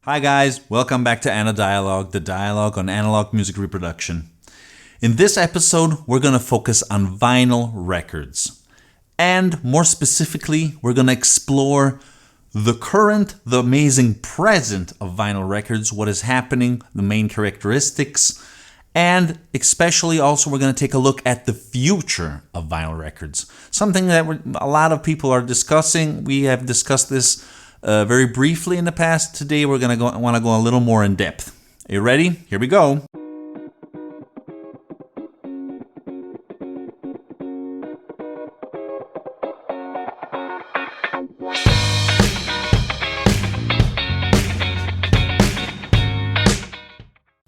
Hi guys, welcome back to Dialogue, the dialogue on analog music reproduction. In this episode, we're going to focus on vinyl records. And more specifically, we're going to explore the current, the amazing present of vinyl records, what is happening, the main characteristics, and especially also we're going to take a look at the future of vinyl records. Something that a lot of people are discussing. We have discussed this very briefly in the past. Today we're going to want to go a little more in depth. Are you ready? Here we go.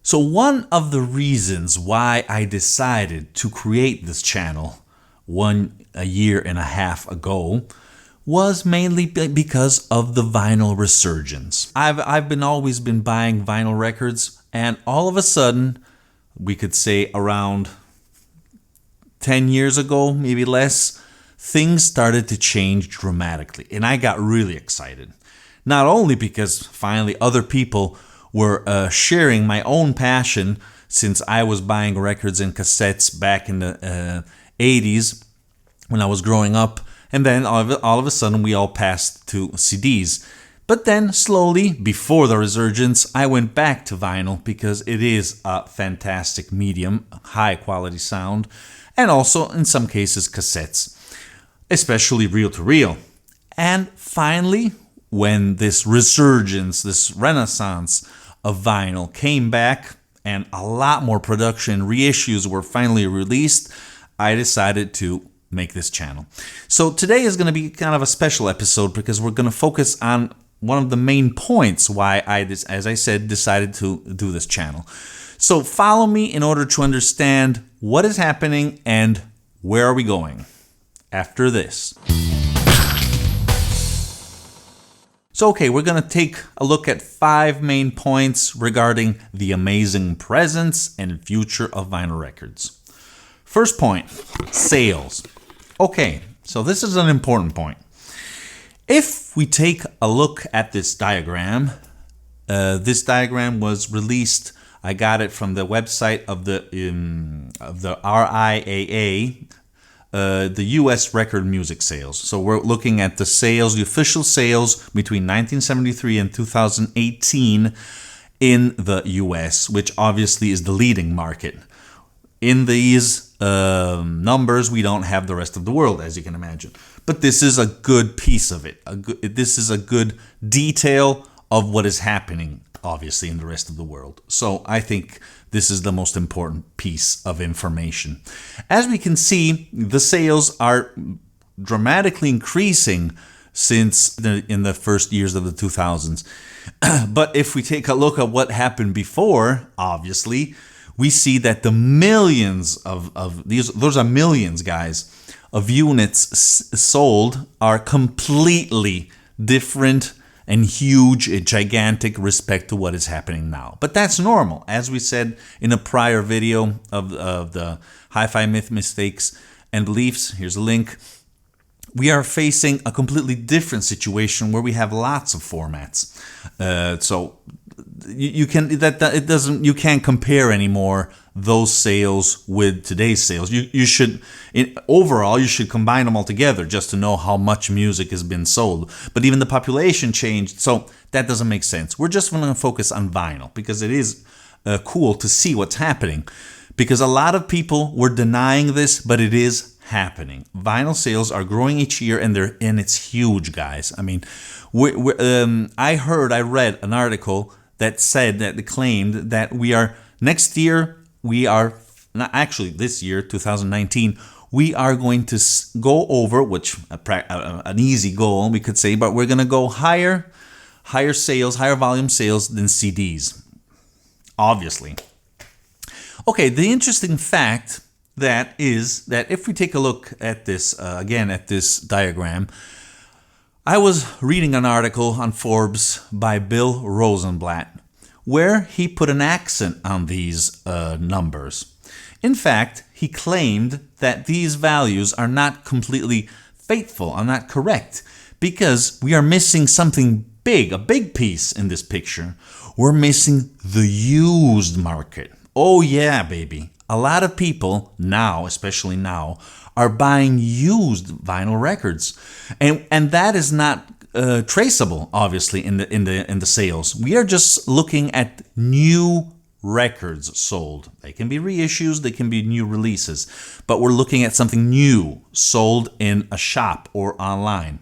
So one of the reasons why I decided to create this channel a year and a half ago was mainly because of the vinyl resurgence. I've always been buying vinyl records, and all of a sudden, we could say around 10 years ago, maybe less, things started to change dramatically, and I got really excited. Not only because finally other people were sharing my own passion, since I was buying records and cassettes back in the 80s when I was growing up, and then all of a sudden we all passed to CDs. But then slowly, before the resurgence, I went back to vinyl because it is a fantastic medium, high quality sound, and also in some cases cassettes, especially reel-to-reel. And finally, when this resurgence, this renaissance of vinyl came back and a lot more production reissues were finally released, I decided to make this channel. So today is going to be kind of a special episode because we're going to focus on one of the main points why I, as I said, decided to do this channel. So follow me in order to understand what is happening and where are we going after this. So okay, we're going to take a look at 5 main points regarding the amazing presence and future of vinyl records. First point, sales. Okay, so this is an important point. If we take a look at this diagram was released, I got it from the website of the RIAA, the U.S. record music sales. So we're looking at the sales, the official sales between 1973 and 2018 in the U.S., which obviously is the leading market. In these numbers, we don't have the rest of the world, as you can imagine. But this is a good piece of it. This is a good detail of what is happening, obviously, in the rest of the world. So I think this is the most important piece of information. As we can see, the sales are dramatically increasing since in the first years of the 2000s. But if we take a look at what happened before, obviously, we see that the millions of those are millions, guys, of units sold are completely different and huge, gigantic respect to what is happening now. But that's normal. As we said in a prior video of the Hi-Fi Myth, Mistakes, and Beliefs, here's a link, we are facing a completely different situation where we have lots of formats. So you can't compare anymore those sales with today's sales. You should combine them all together just to know how much music has been sold. But even the population changed, so that doesn't make sense. We're just going to focus on vinyl because it is cool to see what's happening. Because a lot of people were denying this, but it is happening. Vinyl sales are growing each year, and it's huge, guys. I mean, I read an article that claimed that this year, 2019, we are going to go over, which an easy goal, we could say, but we're going to go higher sales, higher volume sales than CDs, obviously. Okay, the interesting fact that if we take a look at this, again, at this diagram, I was reading an article on Forbes by Bill Rosenblatt, where he put an accent on these numbers. In fact, he claimed that these values are not completely faithful, are not correct, because we are missing something a big piece in this picture. We're missing the used market. Oh yeah, baby. A lot of people now, especially now, are buying used vinyl records, and that is not traceable, obviously, in the sales. We are just looking at new records sold. They can be reissues, they can be new releases, but we're looking at something new sold in a shop or online.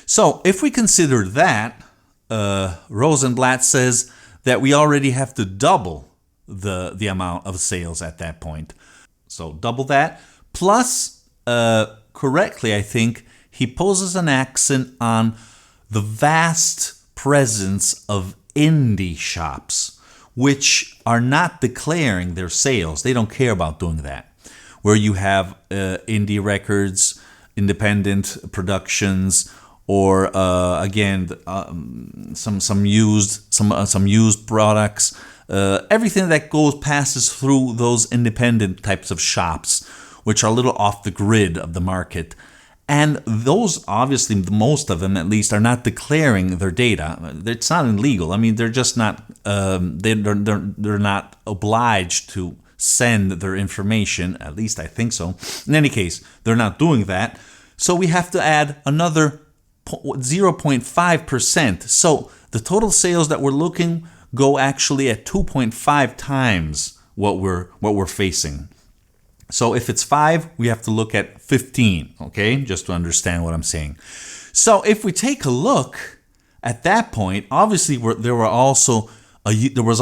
So if we consider that, Rosenblatt says that we already have to double the amount of sales at that point. So double that. Plus, correctly, I think, he poses an accent on the vast presence of indie shops, which are not declaring their sales. They don't care about doing that. Where you have indie records, independent productions, or again, some used products. Everything that passes through those independent types of shops, which are a little off the grid of the market. And those, obviously, most of them at least, are not declaring their data. It's not illegal. I mean, they're just not. They're not obliged to send their information. At least I think so. In any case, they're not doing that. So we have to add another 0.5%. So the total sales that we're looking go actually at 2.5 times what we're facing. So if it's 5, we have to look at 15, okay? Just to understand what I'm saying. So if we take a look at that point, obviously there was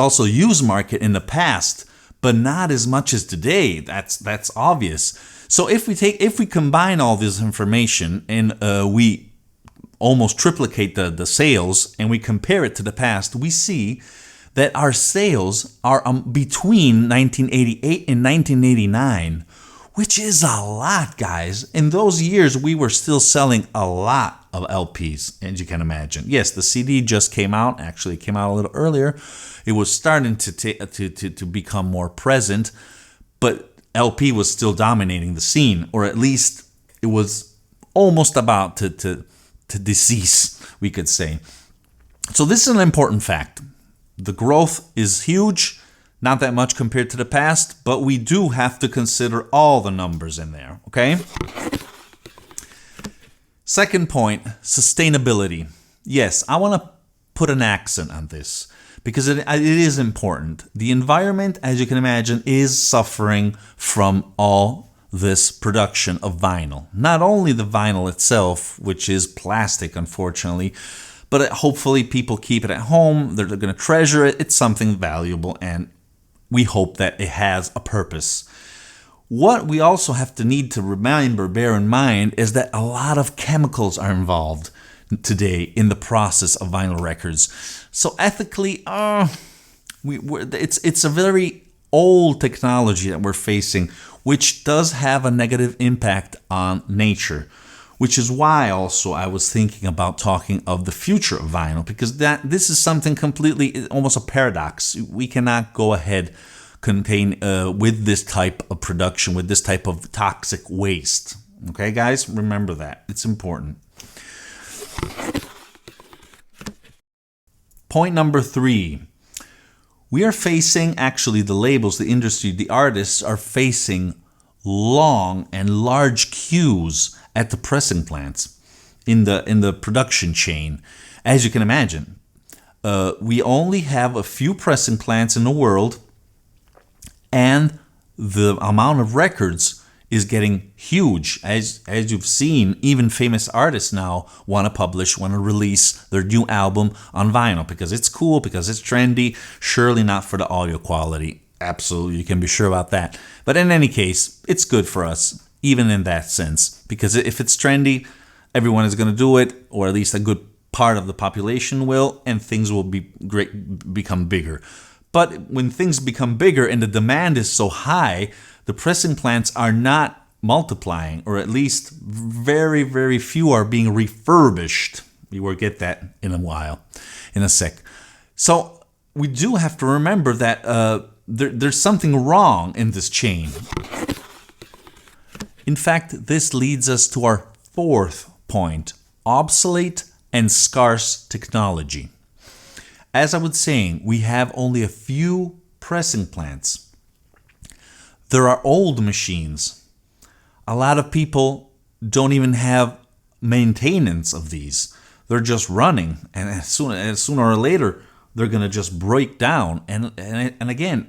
also a used market in the past, but not as much as today. That's obvious. So if we combine all this information and we almost triplicate the sales and we compare it to the past, we see that our sales are between 1988 and 1989, which is a lot, guys. In those years, we were still selling a lot of LPs, as you can imagine. Yes, the CD just came out. Actually, it came out a little earlier. It was starting to become more present, but LP was still dominating the scene, or at least it was almost about to decease, we could say. So this is an important fact. The growth is huge, not that much compared to the past, but we do have to consider all the numbers in there, okay? Second point, sustainability. Yes, I want to put an accent on this because it is important. The environment, as you can imagine, is suffering from all this production of vinyl. Not only the vinyl itself, which is plastic, unfortunately, but hopefully people keep it at home. They're going to treasure it. It's something valuable, and we hope that it has a purpose. What we also have to need to bear in mind, is that a lot of chemicals are involved today in the process of vinyl records. So ethically, it's a very old technology that we're facing, which does have a negative impact on nature. Which is why also I was thinking about talking of the future of vinyl, because this is something completely, almost a paradox. We cannot go ahead with this type of production, with this type of toxic waste. Okay, guys, remember that. It's important. Point number 3. We are facing, actually, the labels, the industry, the artists are facing long and large queues at the pressing plants in the production chain. As you can imagine, we only have a few pressing plants in the world, and the amount of records is getting huge. As you've seen, even famous artists now want to release their new album on vinyl because it's cool, because it's trendy. Surely not for the audio quality. Absolutely, you can be sure about that. But in any case, it's good for us, even in that sense, because if it's trendy, everyone is going to do it, or at least a good part of the population will, and things will become bigger. But when things become bigger and the demand is so high, the pressing plants are not multiplying, or at least very, very few are being refurbished. We will get that in a sec. So we do have to remember that there's something wrong in this chain. In fact, this leads us to our fourth point: obsolete and scarce technology. As I was saying, we have only a few pressing plants. There are old machines. A lot of people don't even have maintenance of these. They're just running, and sooner or later they're gonna just break down. And again,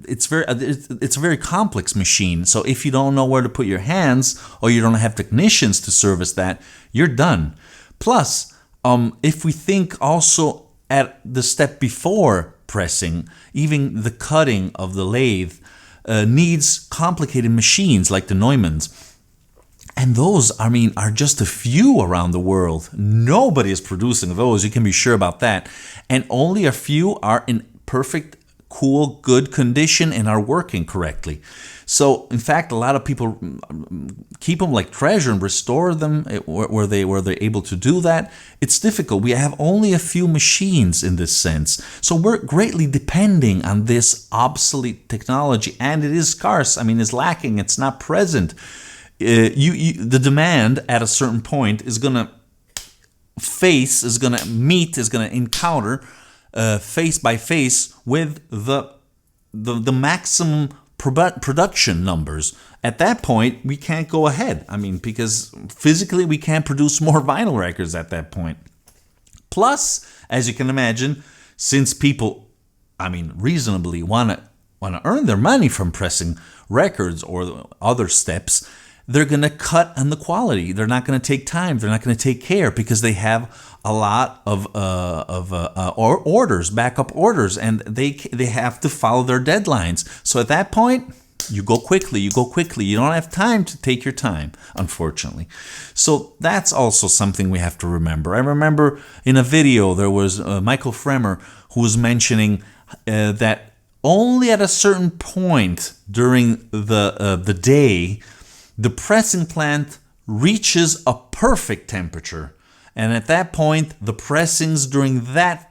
it's a very complex machine. So if you don't know where to put your hands, or you don't have technicians to service that, you're done. Plus, if we think also at the step before pressing, even the cutting of the lathe needs complicated machines like the Neumanns. And those, are just a few around the world. Nobody is producing those, you can be sure about that. And only a few are in perfect, cool, good condition and are working correctly. So, in fact, a lot of people keep them like treasure and restore them where they're able to do that. It's difficult. We have only a few machines in this sense. So we're greatly depending on this obsolete technology, and it is scarce. It's lacking. It's not present. The demand at a certain point is going to encounter face by face with the maximum production numbers. At that point, we can't go ahead. Because physically we can't produce more vinyl records at that point. Plus, as you can imagine, since people, reasonably want to earn their money from pressing records or other steps, they're going to cut on the quality. They're not going to take time. They're not going to take care because they have a lot of orders, backup orders, and they have to follow their deadlines. So at that point, you go quickly. You don't have time to take your time, unfortunately. So that's also something we have to remember. I remember in a video there was Michael Fremer who was mentioning that only at a certain point during the day, the pressing plant reaches a perfect temperature. And at that point, the pressings during that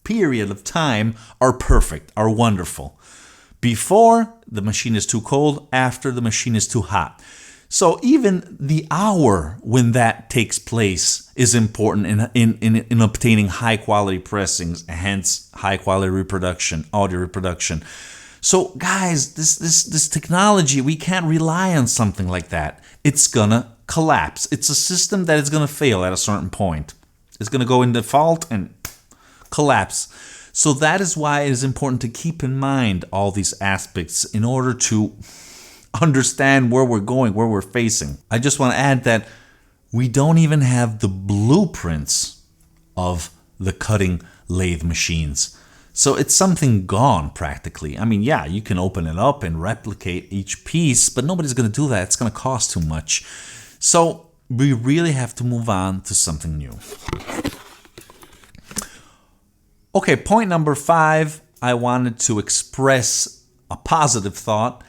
period of time are perfect, are wonderful. Before, the machine is too cold. After, the machine is too hot. So even the hour when that takes place is important in obtaining high quality pressings, hence high quality reproduction, audio reproduction. So guys, this technology, we can't rely on something like that. It's gonna collapse. It's a system that is gonna fail at a certain point. It's gonna go in default and collapse. So that is why it is important to keep in mind all these aspects in order to understand where we're going, where we're facing. I just want to add that we don't even have the blueprints of the cutting lathe machines. So it's something gone practically. You can open it up and replicate each piece, but nobody's going to do that. It's going to cost too much. So we really have to move on to something new. Okay, point number 5, I wanted to express a positive thought,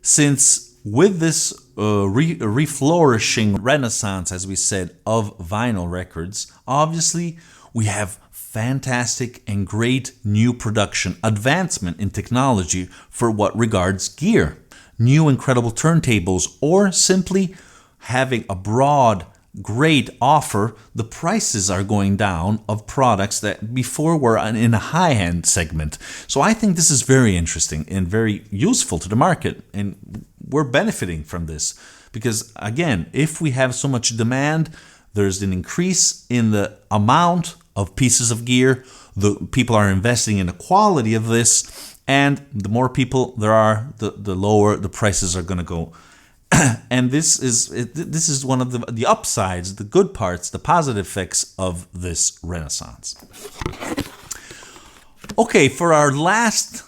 since with this reflourishing renaissance, as we said, of vinyl records, obviously we have fantastic and great new production, advancement in technology for what regards gear, new incredible turntables, or simply having a broad, great offer. The prices are going down of products that before were in a high-end segment. So I think this is very interesting and very useful to the market, and we're benefiting from this because, again, if we have so much demand, there's an increase in the amount of pieces of gear. The people are investing in the quality of this, and the more people there are, the lower the prices are going to go. And this is one of the upsides, the good parts, the positive effects of this renaissance. Okay, for our last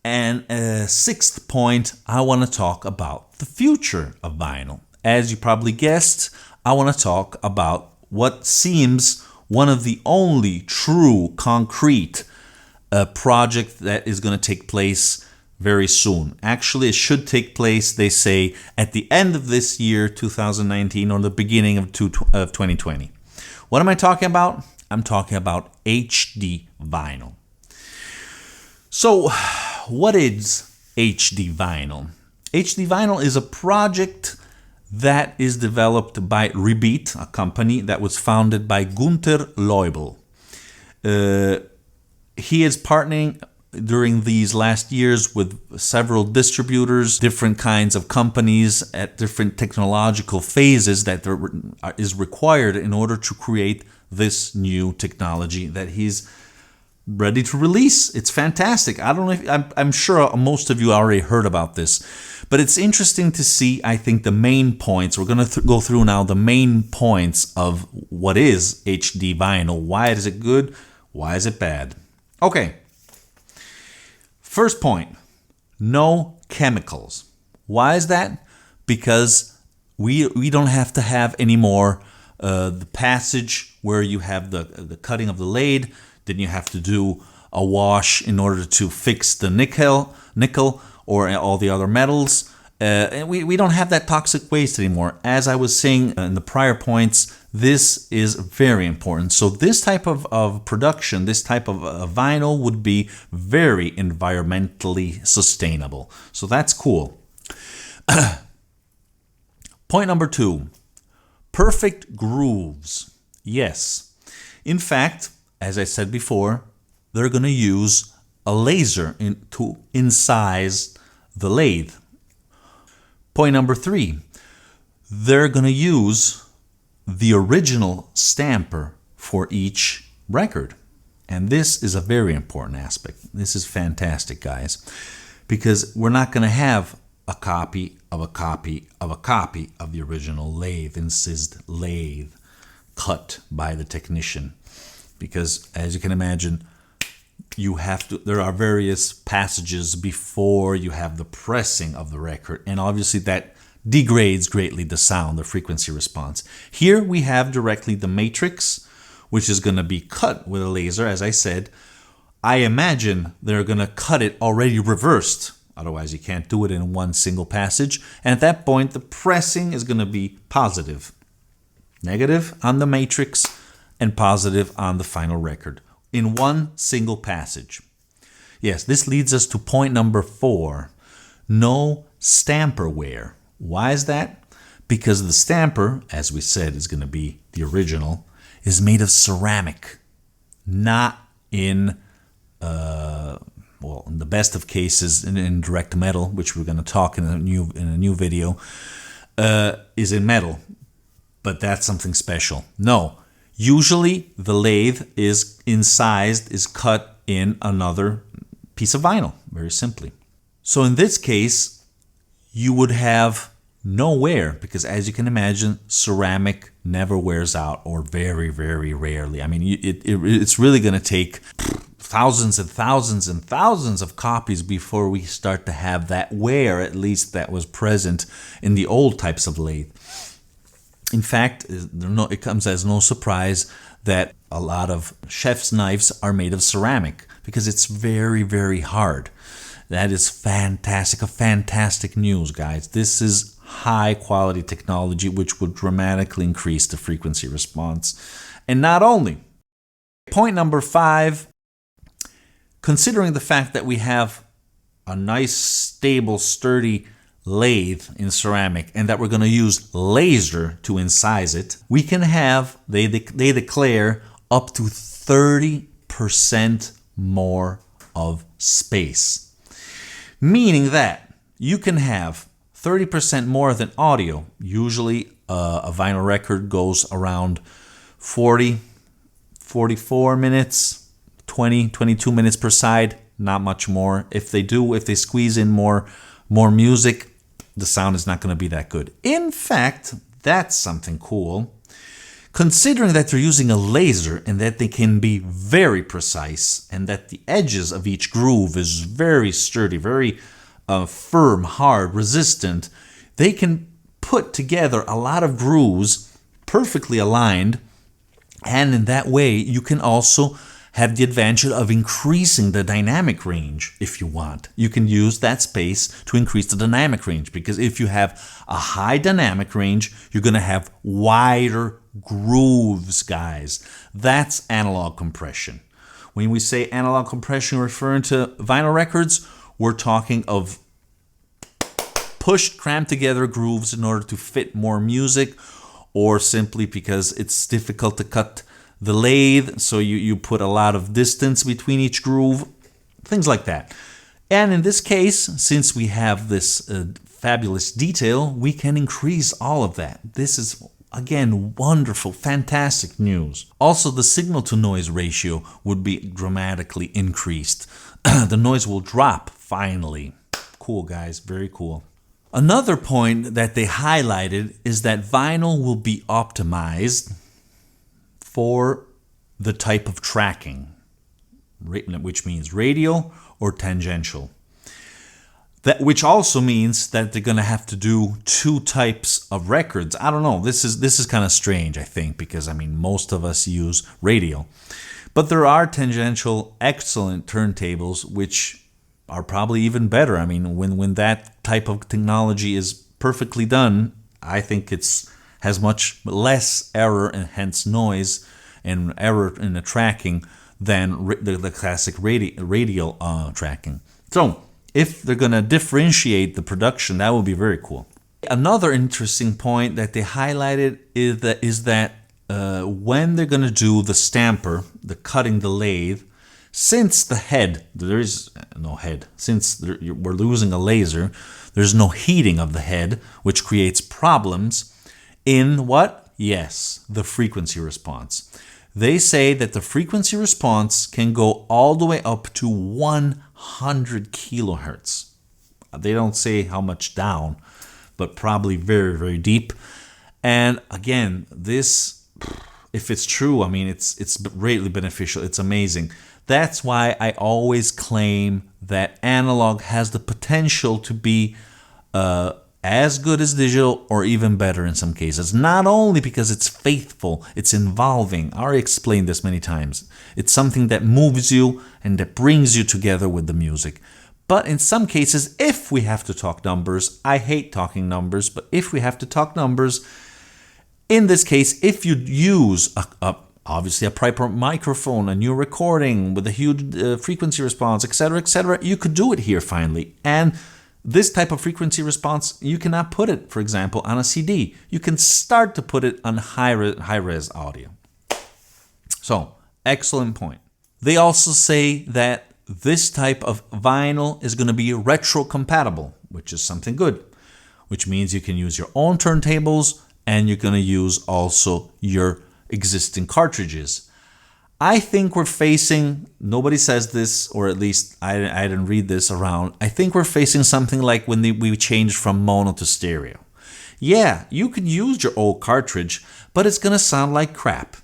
and 6th point, I want to talk about the future of vinyl. As you probably guessed, I want to talk about what seems one of the only true concrete project that is going to take place very soon. Actually, it should take place, they say, at the end of this year, 2019, or the beginning of 2020. What am I talking about? I'm talking about HD vinyl. So, what is HD vinyl? HD vinyl is a project that is developed by Rebeat, a company that was founded by Gunther Leubel. He is partnering during these last years with several distributors, different kinds of companies at different technological phases that there is required in order to create this new technology that he's ready to release. It's fantastic. I don't know if I'm sure most of you already heard about this, but it's interesting to see, I think, the main points. We're going to go through now the main points of what is HD vinyl. Why is it good? Why is it bad? Okay. First point, no chemicals. Why is that? Because we don't have to have anymore the passage where you have the cutting of the lathe. Then you have to do a wash in order to fix the nickel or all the other metals. And we don't have that toxic waste anymore. As I was saying in the prior points, this is very important. So this type of production, this type of vinyl would be very environmentally sustainable. So that's cool. Point number 2, perfect grooves. Yes. In fact, as I said before, they're going to use a laser to incise the lathe. Point number 3, they're going to use the original stamper for each record. And this is a very important aspect. This is fantastic, guys, because we're not going to have a copy of a copy of a copy of the original incised lathe cut by the technician. Because as you can imagine, there are various passages before you have the pressing of the record, and obviously that degrades greatly the sound, the frequency response. Here we have directly the matrix, which is going to be cut with a laser, as I said. I imagine they're going to cut it already reversed, otherwise you can't do it in one single passage, and at that point the pressing is going to be positive. Negative on the matrix, and positive on the final record in one single passage. Yes, this leads us to point number 4. No stamper wear. Why is that? Because the stamper, as we said, is going to be the original, is made of ceramic, not in, in the best of cases, in direct metal, which we're going to talk in a new video, is in metal. But that's something special. No. Usually the lathe is incised, is cut in another piece of vinyl, very simply. So in this case, you would have no wear, because as you can imagine, ceramic never wears out, or very, very rarely. I mean, it's really going to take thousands and thousands and thousands of copies before we start to have that wear, at least that was present in the old types of lathe. In fact, it comes as no surprise that a lot of chef's knives are made of ceramic, because it's very, very hard. That is fantastic news, guys. This is high quality technology which would dramatically increase the frequency response. And not only. Point number 5, considering the fact that we have a nice, stable, sturdy lathe in ceramic, and that we're going to use laser to incise it, we can have, they declare, up to 30% more of space. Meaning that you can have 30% more than audio. Usually a vinyl record goes around 40, 44 minutes, 20, 22 minutes per side, not much more. If they squeeze in more music, the sound is not going to be that good. In fact, that's something cool. Considering that they're using a laser and that they can be very precise, and that the edges of each groove is very sturdy, very firm, hard, resistant, they can put together a lot of grooves perfectly aligned, and in that way you can also have the advantage of increasing the dynamic range if you want. You can use that space to increase the dynamic range, because if you have a high dynamic range, you're going to have wider grooves, guys. That's analog compression. When we say analog compression referring to vinyl records, we're talking of pushed, crammed together grooves in order to fit more music, or simply because it's difficult to cut the lathe, so you put a lot of distance between each groove, things like that. And in this case, since we have this fabulous detail, we can increase all of that. This is, again, wonderful, fantastic news. Also, the signal-to-noise ratio would be dramatically increased. The noise will drop, finally. Cool, guys, very cool. Another point that they highlighted is that vinyl will be optimized for the type of tracking, which means radial or tangential. Which also means that they're going to have to do two types of records. I don't know. This is kind of strange, I think, because I mean most of us use radial, but there are tangential excellent turntables which are probably even better. I mean, when that type of technology is perfectly done, I think has much less error and hence noise and error in the tracking than the classic radial tracking. So if they're going to differentiate the production, that would be very cool. Another interesting point that they highlighted is that when they're going to do the stamper, the cutting the lathe, since the head, there is no head, since we're losing a laser, there's no heating of the head, which creates problems in what? Yes, the frequency response. They say that the frequency response can go all the way up to 100 kilohertz. They don't say how much down, but probably very, very deep. And again, this, if it's true, I mean, it's greatly beneficial. It's amazing. That's why I always claim that analog has the potential to be as good as digital or even better in some cases. Not only because it's faithful, it's involving. I already explained this many times. It's something that moves you and that brings you together with the music. But in some cases, if we have to talk numbers, I hate talking numbers, but if we have to talk numbers, in this case, if you use obviously a proper microphone, a new recording with a huge frequency response, etc., you could do it here finally. And this type of frequency response, you cannot put it, for example, on a CD. You can start to put it on high-res audio. So, excellent point. They also say that this type of vinyl is going to be retrocompatible, which is something good, which means you can use your own turntables and you're going to use also your existing cartridges. I think we're facing, nobody says this, or at least I didn't read this around, I think we're facing something like when we changed from mono to stereo. Yeah, you could use your old cartridge, but it's going to sound like crap.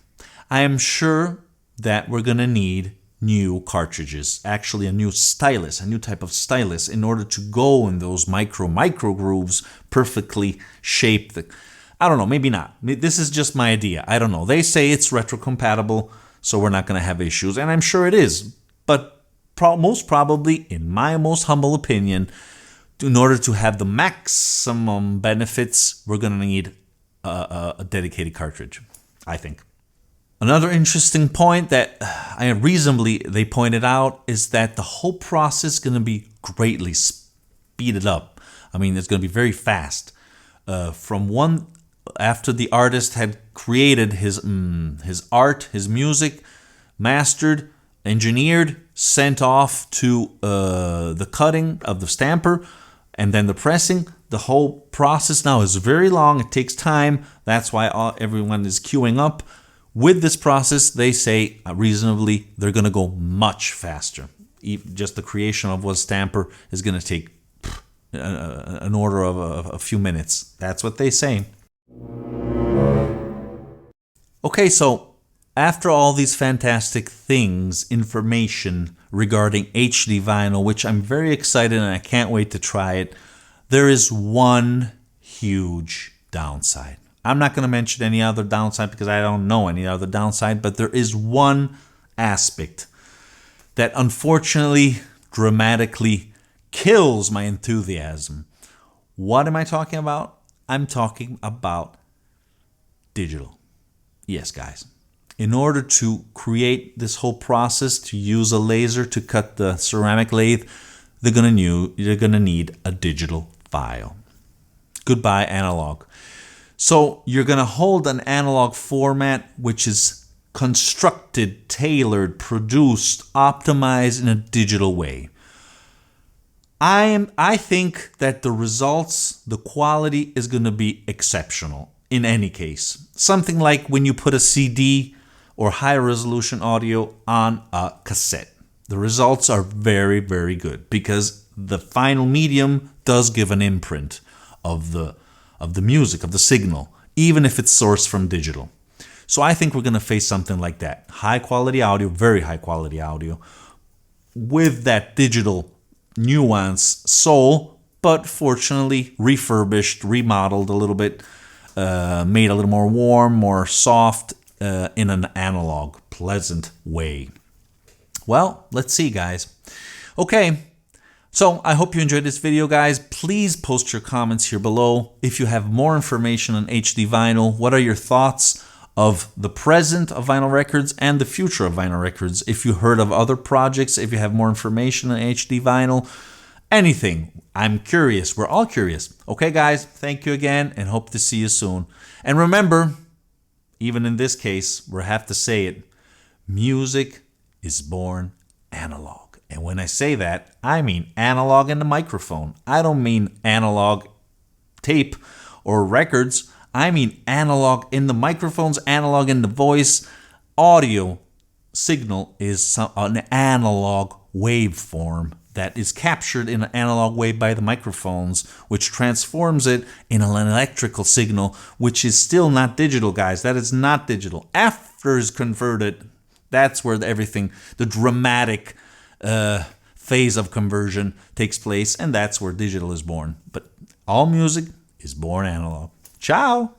I am sure that we're going to need new cartridges, actually a new stylus, a new type of stylus, in order to go in those micro grooves, perfectly shape the... I don't know, maybe not. This is just my idea. I don't know. They say it's retrocompatible, so we're not going to have issues, and I'm sure it is. But most probably, in my most humble opinion, in order to have the maximum benefits, we're going to need a dedicated cartridge, I think. Another interesting point that they pointed out is that the whole process is going to be greatly speeded up. I mean, it's going to be very fast. After the artist had created his art, his music, mastered, engineered, sent off to the cutting of the stamper, and then the pressing, the whole process now is very long. It takes time. That's why everyone is queuing up. With this process, they say reasonably they're going to go much faster. Just the creation of one stamper is going to take an order of a few minutes. That's what they say. Okay, so after all these fantastic things, information regarding HD vinyl, which I'm very excited and I can't wait to try it, there is one huge downside. I'm not going to mention any other downside because I don't know any other downside, but there is one aspect that unfortunately dramatically kills my enthusiasm. What am I talking about? I'm talking about digital. Yes, guys. In order to create this whole process, to use a laser to cut the ceramic lathe, they're gonna need a digital file. Goodbye analog. So you're going to hold an analog format which is constructed, tailored, produced, optimized in a digital way. I think that the results, the quality is going to be exceptional in any case. Something like when you put a CD or high resolution audio on a cassette. The results are very, very good because the final medium does give an imprint of the music, of the signal, even if it's sourced from digital. So I think we're going to face something like that. High quality audio, very high quality audio, with that digital nuance soul, but fortunately refurbished, remodeled a little bit, made a little more warm, more soft, in an analog, pleasant way. Well, let's see, guys. Okay, so I hope you enjoyed this video, guys. Please post your comments here below. If you have more information on HD vinyl, what are your thoughts of the present of vinyl records and the future of vinyl records? If you heard of other projects, if you have more information on HD vinyl, anything. I'm curious. We're all curious. Okay, guys, thank you again and hope to see you soon. And remember, even in this case, we have to say it, music is born analog. And when I say that, I mean analog in the microphone. I don't mean analog tape or records. I mean analog in the microphones, analog in the voice. Audio signal is an analog waveform that is captured in an analog wave by the microphones, which transforms it in an electrical signal, which is still not digital, guys. That is not digital. After it's converted, that's where everything, the dramatic phase of conversion takes place, and that's where digital is born. But all music is born analog. Ciao!